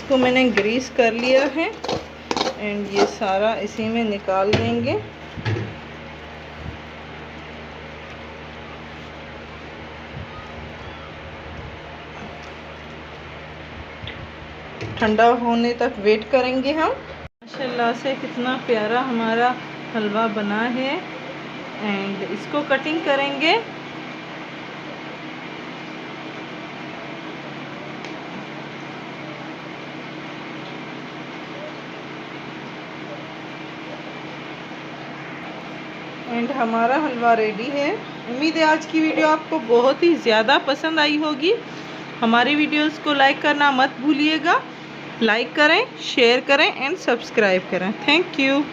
इसको मैंने ग्रीस कर लिया है एंड ये सारा इसी में निकाल देंगे। ठंडा होने तक वेट करेंगे हम। माशाल्लाह से कितना प्यारा हमारा हलवा बना है एंड इसको कटिंग करेंगे। एंड हमारा हलवा रेडी है। उम्मीद है आज की वीडियो आपको बहुत ही ज़्यादा पसंद आई होगी। हमारी वीडियोस को लाइक करना मत भूलिएगा। लाइक करें, शेयर करें एंड सब्सक्राइब करें। Thank you.